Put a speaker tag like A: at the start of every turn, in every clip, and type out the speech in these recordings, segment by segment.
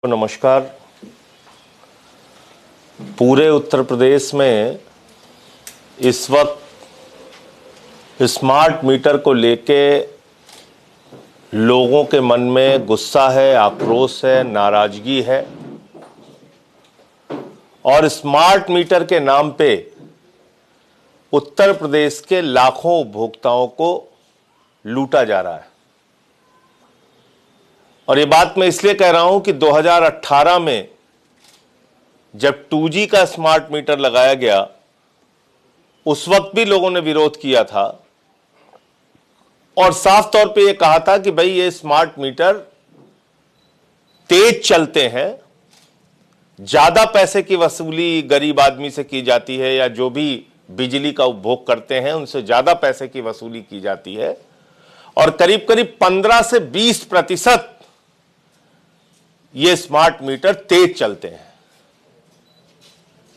A: नमस्कार। पूरे उत्तर प्रदेश में इस वक्त स्मार्ट मीटर को लेके लोगों के मन में गुस्सा है, आक्रोश है, नाराजगी है और स्मार्ट मीटर के नाम पे उत्तर प्रदेश के लाखों उपभोक्ताओं को लूटा जा रहा है। और ये बात मैं इसलिए कह रहा हूं कि 2018 में जब 2G का स्मार्ट मीटर लगाया गया उस वक्त भी लोगों ने विरोध किया था और साफ तौर पे ये कहा था कि भाई ये स्मार्ट मीटर तेज चलते हैं, ज्यादा पैसे की वसूली गरीब आदमी से की जाती है या जो भी बिजली का उपभोग करते हैं उनसे ज्यादा पैसे की वसूली की जाती है और करीब करीब 15 से 20% ये स्मार्ट मीटर तेज चलते हैं।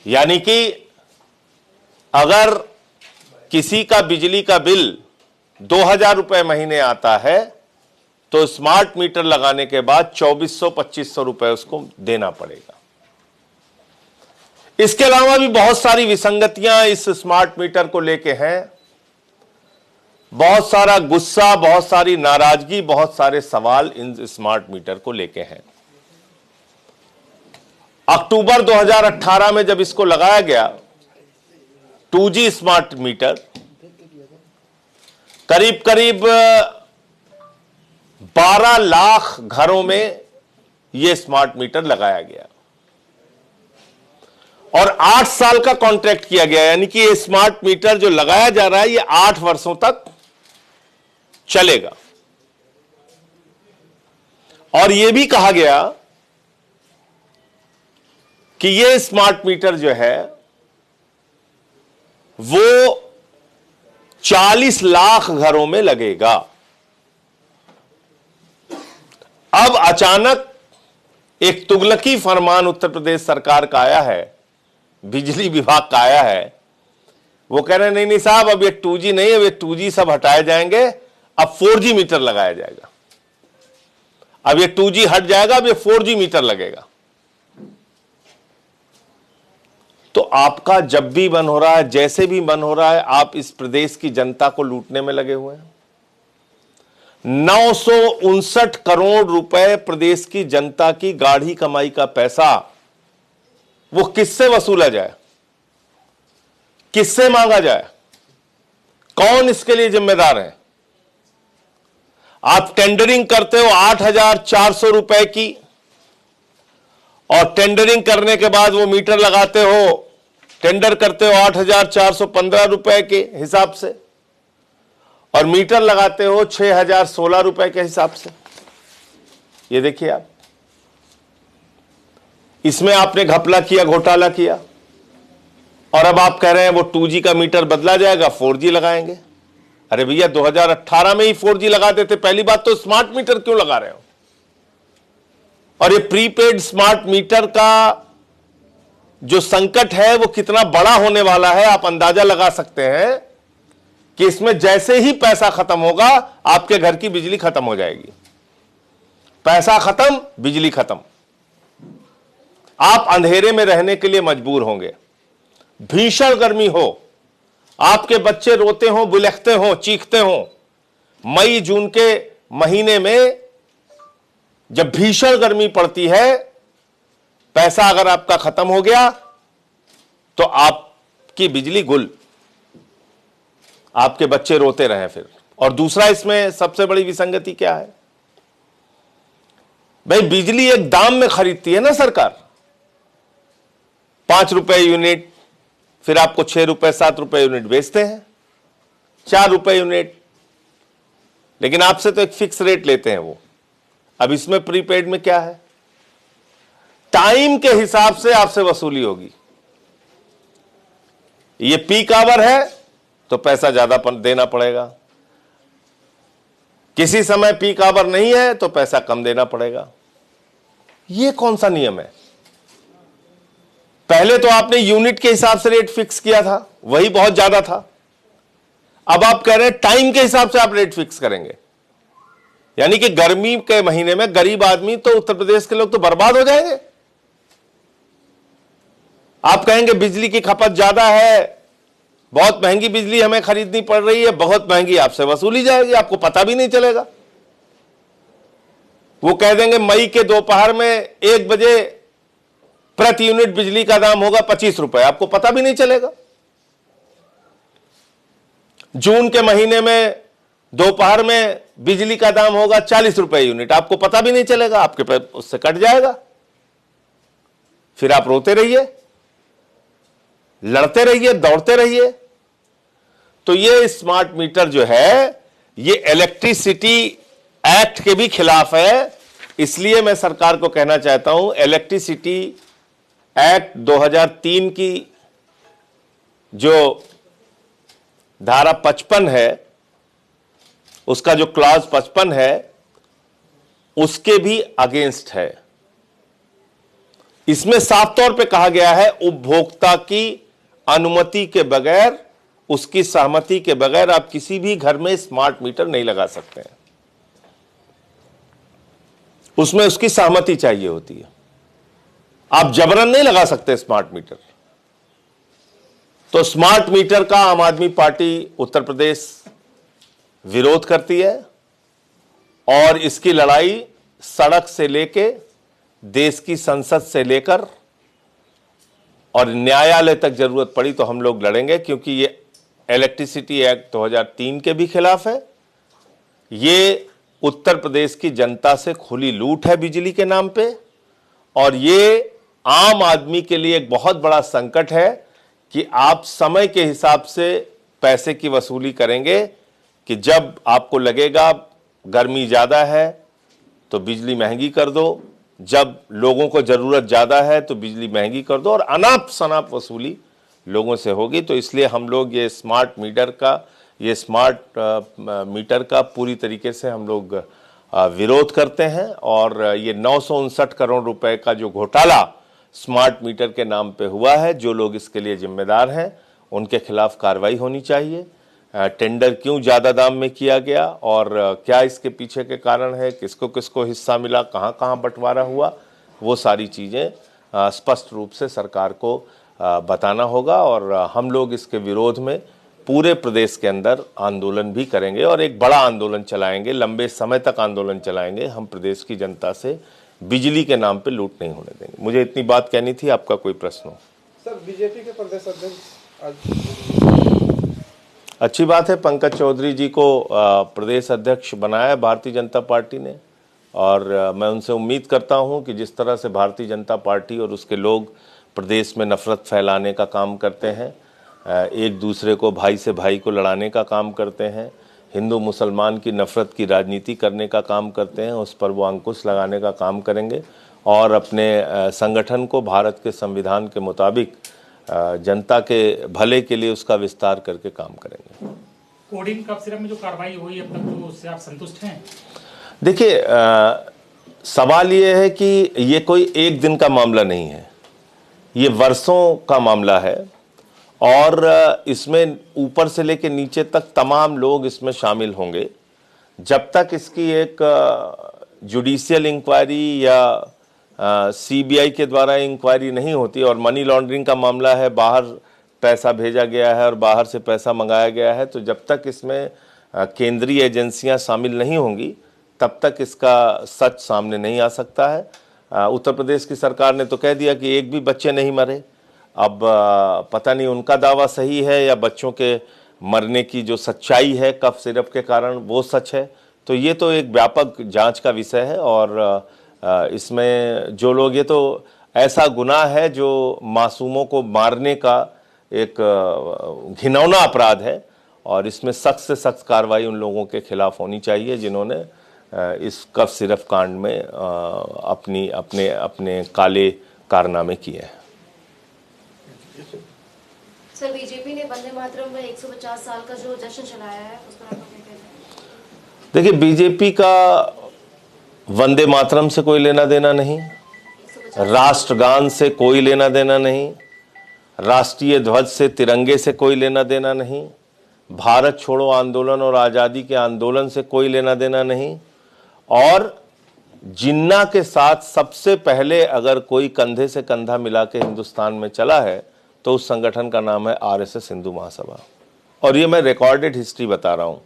A: यानी कि अगर किसी का बिजली का बिल 2000 रुपए महीने आता है तो स्मार्ट मीटर लगाने के बाद 2400-2500 रुपए उसको देना पड़ेगा। इसके अलावा भी बहुत सारी विसंगतियां इस स्मार्ट मीटर को लेके हैं, बहुत सारा गुस्सा, बहुत सारी नाराजगी, बहुत सारे सवाल इन स्मार्ट मीटर को लेके हैं। अक्टूबर 2018 में जब इसको लगाया गया 2G स्मार्ट मीटर, करीब करीब 12 लाख घरों में यह स्मार्ट मीटर लगाया गया और 8 साल का कॉन्ट्रैक्ट किया गया। यानी कि ये स्मार्ट मीटर जो लगाया जा रहा है ये 8 वर्षों तक चलेगा। और यह भी कहा गया कि ये स्मार्ट मीटर जो है वो 40 लाख घरों में लगेगा। अब अचानक एक तुगलकी फरमान उत्तर प्रदेश सरकार का आया है, बिजली विभाग का आया है। वो कह रहे हैं नहीं साहब, अब ये 2G नहीं, अब ये 2G सब हटाए जाएंगे, अब 4G मीटर लगाया जाएगा। अब ये 2G हट जाएगा, अब ये 4G मीटर लगेगा। तो आपका जब भी मन हो रहा है, जैसे भी मन हो रहा है, आप इस प्रदेश की जनता को लूटने में लगे हुए हैं। 959 करोड़ रुपए प्रदेश की जनता की गाढ़ी कमाई का पैसा वो किससे वसूला जाए, किससे मांगा जाए, कौन इसके लिए जिम्मेदार है? आप टेंडरिंग करते हो 8,400 रुपए की और टेंडरिंग करने के बाद वो मीटर लगाते हो, टेंडर करते हो 8,415 रुपए के हिसाब से और मीटर लगाते हो 6,016 रुपए के हिसाब से। ये देखिए आप, इसमें आपने घपला किया, घोटाला किया और अब आप कह रहे हैं वो 2G का मीटर बदला जाएगा, 4G लगाएंगे। अरे भैया 2018 में ही 4G लगा देते। पहली बात तो स्मार्ट मीटर क्यों लगा रहे हो? और ये प्रीपेड स्मार्ट मीटर का जो संकट है वो कितना बड़ा होने वाला है, आप अंदाजा लगा सकते हैं कि इसमें जैसे ही पैसा खत्म होगा आपके घर की बिजली खत्म हो जाएगी। पैसा खत्म, बिजली खत्म, आप अंधेरे में रहने के लिए मजबूर होंगे। भीषण गर्मी हो, आपके बच्चे रोते हो, बुलखते हो, चीखते हो। मई जून के महीने में जब भीषण गर्मी पड़ती है, पैसा अगर आपका खत्म हो गया तो आपकी बिजली गुल, आपके बच्चे रोते रहे फिर। और दूसरा इसमें सबसे बड़ी विसंगति क्या है? भाई बिजली एक दाम में खरीदती है ना सरकार, 5 रुपए यूनिट, फिर आपको 6 रुपए 7 रुपए यूनिट बेचते हैं, 4 रुपए यूनिट, लेकिन आपसे तो एक फिक्स रेट लेते हैं वो। अब इसमें प्रीपेड में क्या है? टाइम के हिसाब से आपसे वसूली होगी। ये पीक आवर है तो पैसा ज्यादा देना पड़ेगा, किसी समय पीक आवर नहीं है तो पैसा कम देना पड़ेगा। ये कौन सा नियम है? पहले तो आपने यूनिट के हिसाब से रेट फिक्स किया था, वही बहुत ज्यादा था। अब आप कह रहे हैं टाइम के हिसाब से आप रेट फिक्स करेंगे। यानी कि गर्मी के महीने में गरीब आदमी तो उत्तर प्रदेश के लोग तो बर्बाद हो जाएंगे। आप कहेंगे बिजली की खपत ज्यादा है, बहुत महंगी बिजली हमें खरीदनी पड़ रही है, बहुत महंगी आपसे वसूली जाएगी, आपको पता भी नहीं चलेगा। वो कह देंगे मई के दोपहर में 1 बजे प्रति यूनिट बिजली का दाम होगा 25 रुपए, आपको पता भी नहीं चलेगा। जून के महीने में दोपहर में बिजली का दाम होगा 40 रुपए यूनिट, आपको पता भी नहीं चलेगा, आपके पे उससे कट जाएगा। फिर आप रोते रहिए, लड़ते रहिए, दौड़ते रहिए। तो ये स्मार्ट मीटर जो है ये इलेक्ट्रिसिटी एक्ट के भी खिलाफ है। इसलिए मैं सरकार को कहना चाहता हूं, इलेक्ट्रिसिटी एक्ट 2003 की जो धारा 55 है, उसका जो क्लॉज 55 है, उसके भी अगेंस्ट है। इसमें साफ तौर पे कहा गया है उपभोक्ता की अनुमति के बगैर, उसकी सहमति के बगैर आप किसी भी घर में स्मार्ट मीटर नहीं लगा सकते हैं। उसमें उसकी सहमति चाहिए होती है, आप जबरन नहीं लगा सकते स्मार्ट मीटर। तो स्मार्ट मीटर का आम आदमी पार्टी उत्तर प्रदेश विरोध करती है और इसकी लड़ाई सड़क से लेके देश की संसद से लेकर और न्यायालय तक जरूरत पड़ी तो हम लोग लड़ेंगे, क्योंकि ये इलेक्ट्रिसिटी एक्ट 2003 के भी खिलाफ है। ये उत्तर प्रदेश की जनता से खुली लूट है बिजली के नाम पे, और ये आम आदमी के लिए एक बहुत बड़ा संकट है कि आप समय के हिसाब से पैसे की वसूली करेंगे कि जब आपको लगेगा गर्मी ज़्यादा है तो बिजली महंगी कर दो, जब लोगों को ज़रूरत ज़्यादा है तो बिजली महंगी कर दो, और अनाप शनाप वसूली लोगों से होगी। तो इसलिए हम लोग ये स्मार्ट मीटर का पूरी तरीके से हम लोग विरोध करते हैं। और ये 959 करोड़ रुपए का जो घोटाला स्मार्ट मीटर के नाम पे हुआ है, जो लोग इसके लिए जिम्मेदार हैं उनके खिलाफ कार्रवाई होनी चाहिए। टेंडर क्यों ज़्यादा दाम में किया गया और क्या इसके पीछे के कारण है, किसको किसको हिस्सा मिला, कहाँ कहाँ बंटवारा हुआ, वो सारी चीज़ें स्पष्ट रूप से सरकार को बताना होगा। और हम लोग इसके विरोध में पूरे प्रदेश के अंदर आंदोलन भी करेंगे और एक बड़ा आंदोलन चलाएंगे, लंबे समय तक आंदोलन चलाएंगे। हम प्रदेश की जनता से बिजली के नाम पे लूट नहीं होने देंगे। मुझे इतनी बात कहनी थी, आपका कोई प्रश्न हो?
B: सर, बीजेपी के प्रदेश अध्यक्ष
A: अच्छी बात है, पंकज चौधरी जी को प्रदेश अध्यक्ष बनाया भारतीय जनता पार्टी ने, और मैं उनसे उम्मीद करता हूं कि जिस तरह से भारतीय जनता पार्टी और उसके लोग प्रदेश में नफरत फैलाने का काम करते हैं, एक दूसरे को भाई से भाई को लड़ाने का काम करते हैं, हिंदू मुसलमान की नफरत की राजनीति करने का काम करते हैं, उस पर वो अंकुश लगाने का काम करेंगे और अपने संगठन को भारत के संविधान के मुताबिक जनता के भले के लिए उसका विस्तार करके काम करेंगे।
C: कोडिंग कफ सिरप में जो कार्रवाई हुई अब तक, तो उससे आप संतुष्ट हैं?
A: देखिए, सवाल ये है कि ये कोई एक दिन का मामला नहीं है, ये वर्षों का मामला है और इसमें ऊपर से लेकर नीचे तक तमाम लोग इसमें शामिल होंगे। जब तक इसकी एक जुडिशियल इंक्वायरी या सीबीआई के द्वारा इंक्वायरी नहीं होती, और मनी लॉन्ड्रिंग का मामला है, बाहर पैसा भेजा गया है और बाहर से पैसा मंगाया गया है, तो जब तक इसमें केंद्रीय एजेंसियां शामिल नहीं होंगी तब तक इसका सच सामने नहीं आ सकता है। उत्तर प्रदेश की सरकार ने तो कह दिया कि एक भी बच्चे नहीं मरे। अब पता नहीं उनका दावा सही है या बच्चों के मरने की जो सच्चाई है कफ सिरप के कारण वो सच है। तो ये तो एक व्यापक जांच का विषय है और इसमें जो लोग, ये तो ऐसा गुनाह है जो मासूमों को मारने का एक घिनौना अपराध है और इसमें सख्त से सख्त कार्रवाई उन लोगों के खिलाफ होनी चाहिए जिन्होंने इस कफ सिरप कांड में अपने काले कारनामे किए हैं।
D: सर, बीजेपी ने वंदे मातरम में 150 साल का जो जश्न चलाया है, उस पर आप क्या कहते हैं?
A: देखिए, बीजेपी का वंदे मातरम से कोई लेना देना नहीं, राष्ट्रगान से कोई लेना देना नहीं, राष्ट्रीय ध्वज से, तिरंगे से कोई लेना देना नहीं, भारत छोड़ो आंदोलन और आज़ादी के आंदोलन से कोई लेना देना नहीं, और जिन्ना के साथ सबसे पहले अगर कोई कंधे से कंधा मिला के हिंदुस्तान में चला है तो उस संगठन का नाम है आरएसएस हिंदू महासभा। और ये मैं रिकॉर्डेड हिस्ट्री बता रहा हूं।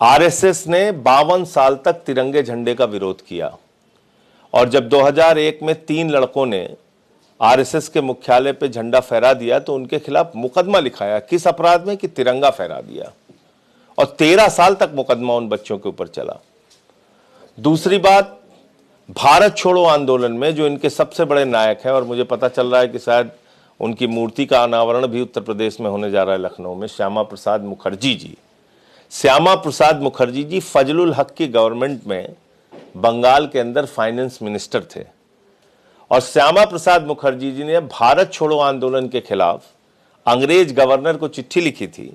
A: आरएसएस ने 52 साल तक तिरंगे झंडे का विरोध किया और जब 2001 में 3 लड़कों ने आरएसएस के मुख्यालय पे झंडा फहरा दिया तो उनके खिलाफ मुकदमा लिखाया। किस अपराध में? कि तिरंगा फहरा दिया। और 13 साल तक मुकदमा उन बच्चों के ऊपर चला। दूसरी बात, भारत छोड़ो आंदोलन में जो इनके सबसे बड़े नायक हैं, और मुझे पता चल रहा है कि शायद उनकी मूर्ति का अनावरण भी उत्तर प्रदेश में होने जा रहा है, लखनऊ में, श्यामा प्रसाद मुखर्जी जी। श्यामा प्रसाद मुखर्जी जी फजलुल हक की गवर्नमेंट में बंगाल के अंदर फाइनेंस मिनिस्टर थे और श्यामा प्रसाद मुखर्जी जी ने भारत छोड़ो आंदोलन के खिलाफ अंग्रेज गवर्नर को चिट्ठी लिखी थी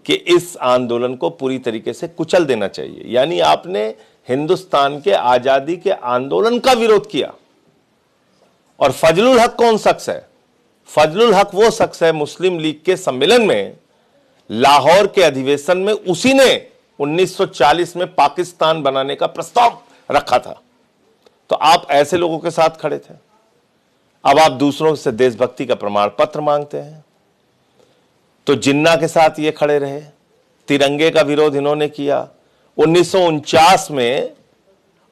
A: कि इस आंदोलन को पूरी तरीके से कुचल देना चाहिए। यानी आपने हिंदुस्तान के आजादी के आंदोलन का विरोध किया। और फजलुल हक कौन शख्स है? फजलुल हक वो शख्स है मुस्लिम लीग के सम्मेलन में, लाहौर के अधिवेशन में उसी ने 1940 में पाकिस्तान बनाने का प्रस्ताव रखा था। तो आप ऐसे लोगों के साथ खड़े थे। अब आप दूसरों से देशभक्ति का प्रमाण पत्र मांगते हैं। तो जिन्ना के साथ ये खड़े रहे, तिरंगे का विरोध इन्होंने किया। 1949 में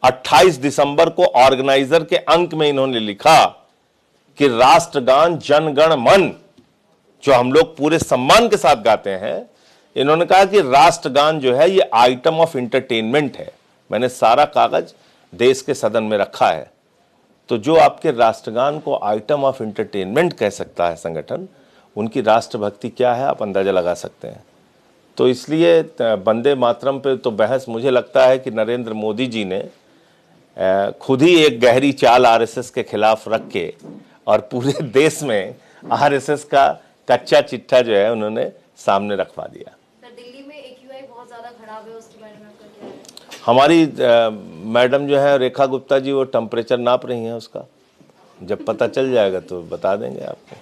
A: 28 दिसंबर को ऑर्गेनाइजर के अंक में इन्होंने लिखा कि राष्ट्रगान जन गण मन, जो हम लोग पूरे सम्मान के साथ गाते हैं, इन्होंने कहा कि राष्ट्रगान जो है ये आइटम ऑफ इंटरटेनमेंट है। मैंने सारा कागज देश के सदन में रखा है। तो जो आपके राष्ट्रगान को आइटम ऑफ इंटरटेनमेंट कह सकता है संगठन, उनकी राष्ट्रभक्ति क्या है आप अंदाजा लगा सकते हैं। तो इसलिए वंदे मातरम पे तो बहस, मुझे लगता है कि नरेंद्र मोदी जी ने खुद ही एक गहरी चाल आरएसएस के खिलाफ रख के और पूरे देश में आरएसएस का कच्चा चिट्ठा जो है उन्होंने सामने रखवा दिया।
D: सर, दिल्ली में AQI बहुत ज्यादा खराब है, उसके बारे में आपका क्या है?
A: हमारी मैडम जो है रेखा गुप्ता जी, वो टेम्परेचर नाप रही हैं उसका। जब पता चल जाएगा तो बता देंगे आपको।